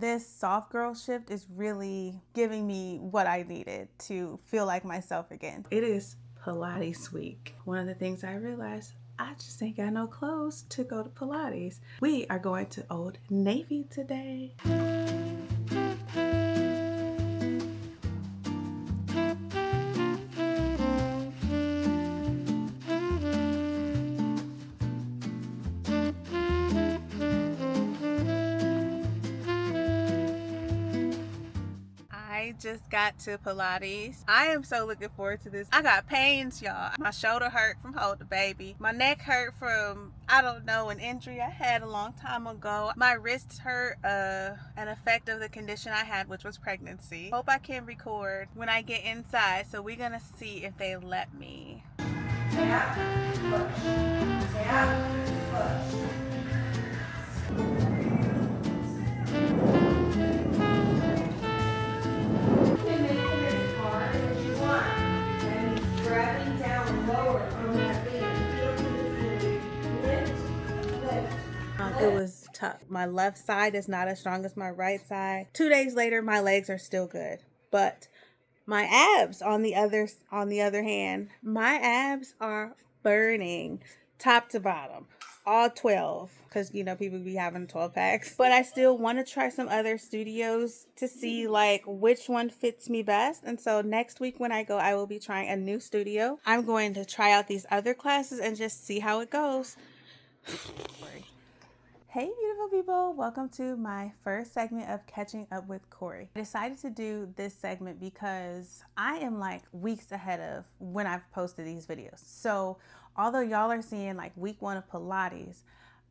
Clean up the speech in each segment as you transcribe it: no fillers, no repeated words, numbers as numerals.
This soft girl shift is really giving me what I needed to feel like myself again. It is Pilates week. One of the things I realized, I just ain't got no clothes to go to Pilates. We are going to Old Navy today. I just got to Pilates. I am so looking forward to this. I got pains, y'all. My shoulder hurt from holding the baby. My neck hurt from, I don't know, an injury I had a long time ago. My wrists hurt, an effect of the condition I had, which was pregnancy. Hope I can record when I get inside, so we're gonna see if they let me. Stay out, push. Stay out, push. It was tough. My left side is not as strong as my right side. 2 days later, my legs are still good, but my abs, on the other hand, my abs are burning, top to bottom, all 12. Because people be having 12 packs. But I still want to try some other studios to see like which one fits me best. And so next week when I go, I will be trying a new studio. I'm going to try out these other classes and just see how it goes. Hey beautiful people, welcome to my first segment of Catching Up with Cori. I decided to do this segment because I am like weeks ahead of when I've posted these videos. So although y'all are seeing like week 1 of Pilates,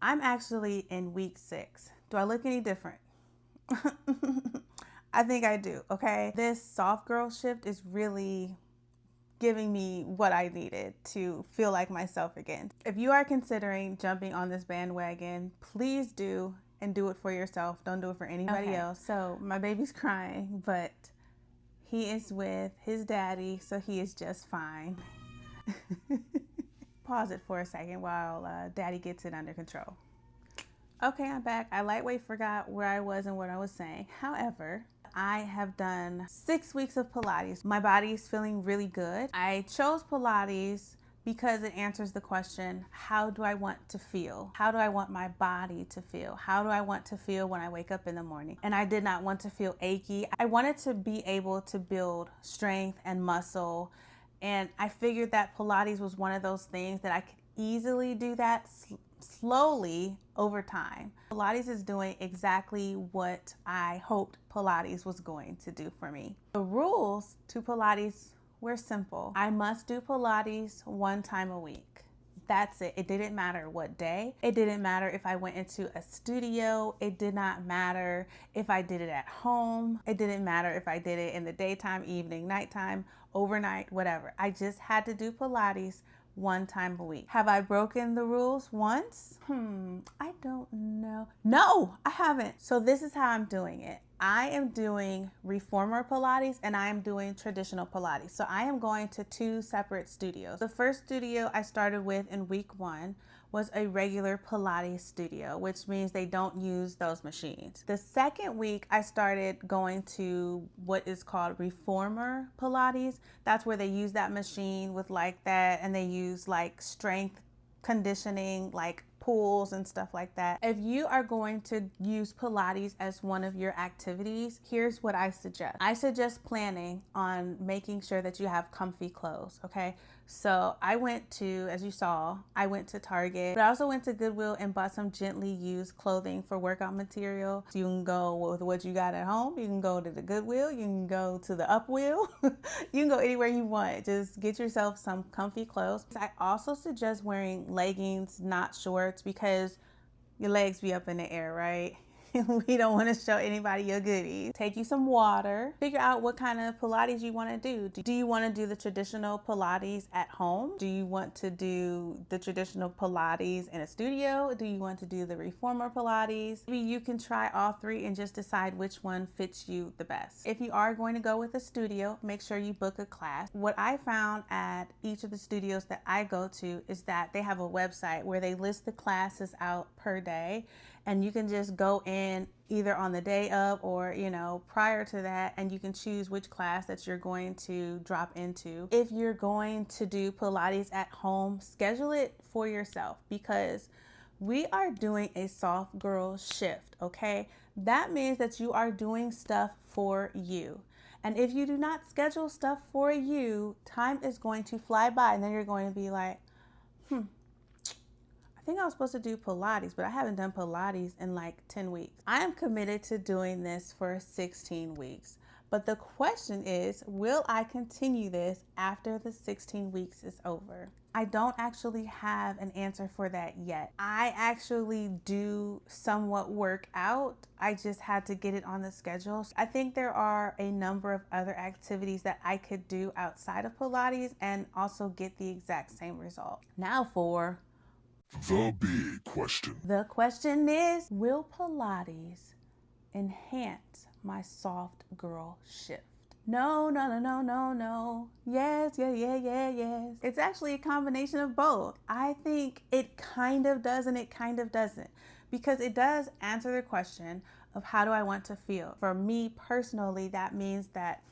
I'm actually in week 6. Do I look any different? I think I do, okay? This soft girl shift is really giving me what I needed to feel like myself again. If you are considering jumping on this bandwagon, please do, and do it for yourself. Don't do it for anybody else. So my baby's crying, but he is with his daddy, so he is just fine. Pause it for a second while daddy gets it under control. Okay, I'm back. I lightweight forgot where I was and what I was saying. However, I have done 6 weeks of Pilates. My body is feeling really good. I chose Pilates because it answers the question, how do I want to feel? How do I want my body to feel? How do I want to feel when I wake up in the morning? And I did not want to feel achy. I wanted to be able to build strength and muscle. And I figured that Pilates was one of those things that I could easily do that slowly over time. Pilates is doing exactly what I hoped Pilates was going to do for me. The rules to Pilates were simple. I must do Pilates 1 time a week. That's it. It didn't matter what day. It didn't matter if I went into a studio. It did not matter if I did it at home. It didn't matter if I did it in the daytime, evening, nighttime, overnight, whatever. I just had to do Pilates 1 time a week. Have I broken the rules once? I don't know. No, I haven't. So this is how I'm doing it. I am doing reformer Pilates and I am doing traditional Pilates. So I am going to 2 separate studios. The first studio I started with in week 1 was a regular Pilates studio, which means they don't use those machines. The second week, I started going to what is called reformer Pilates. That's where they use that machine with like that, and they use like strength conditioning, like pools and stuff like that. If you are going to use Pilates as one of your activities, here's what I suggest. I suggest planning on making sure that you have comfy clothes, okay? So I went to, as you saw, I went to Target, but I also went to Goodwill and bought some gently used clothing for workout material. So you can go with what you got at home. You can go to the Goodwill. You can go to the Upwheel. You can go anywhere you want. Just get yourself some comfy clothes. I also suggest wearing leggings, not shorts, because your legs be up in the air, right? We don't want to show anybody your goodies. Take you some water. Figure out what kind of Pilates you want to do. Do you want to do the traditional Pilates at home? Do you want to do the traditional Pilates in a studio? Do you want to do the reformer Pilates? Maybe you can try all 3 and just decide which one fits you the best. If you are going to go with a studio, make sure you book a class. What I found at each of the studios that I go to is that they have a website where they list the classes out per day. and you can just go in either on the day of or, you know, prior to that, and you can choose which class that you're going to drop into. If you're going to do Pilates at home, schedule it for yourself, because we are doing a soft girl shift, okay? That means that you are doing stuff for you. And if you do not schedule stuff for you, time is going to fly by, and then you're going to be like, I think I was supposed to do Pilates, but I haven't done Pilates in like 10 weeks. I am committed to doing this for 16 weeks. But the question is, will I continue this after the 16 weeks is over? I don't actually have an answer for that yet. I actually do somewhat work out. I just had to get it on the schedule. I think there are a number of other activities that I could do outside of Pilates and also get the exact same result. Now for the big question. The question is, will Pilates enhance my soft girl shift? No, no, no, no, no, no. Yes, yes. It's actually a combination of both. I think it kind of does and it kind of doesn't, because it does answer the question of how do I want to feel. For me personally, that means that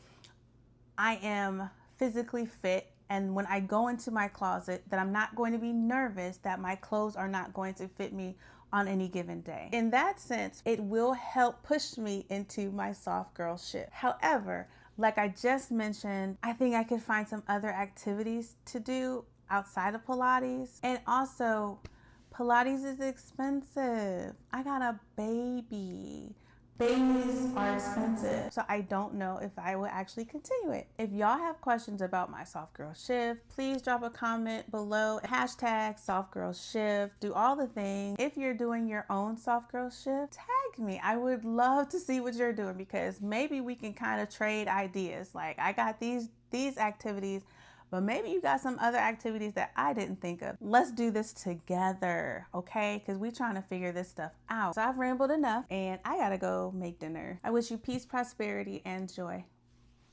I am physically fit, and when I go into my closet, that I'm not going to be nervous that my clothes are not going to fit me on any given day. In that sense, it will help push me into my soft girl shift. However, like I just mentioned, I think I could find some other activities to do outside of Pilates. And also, Pilates is expensive. I got a baby. Babies are expensive. So I don't know if I will actually continue it. If y'all have questions about my soft girl shift, please drop a comment below. Hashtag soft girl shift. Do all the things. If you're doing your own soft girl shift, tag me. I would love to see what you're doing, because maybe we can kind of trade ideas. Like, I got these activities, but maybe you got some other activities that I didn't think of. Let's do this together, okay? Because we're trying to figure this stuff out. So I've rambled enough, and I gotta go make dinner. I wish you peace, prosperity, and joy.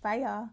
Bye, y'all.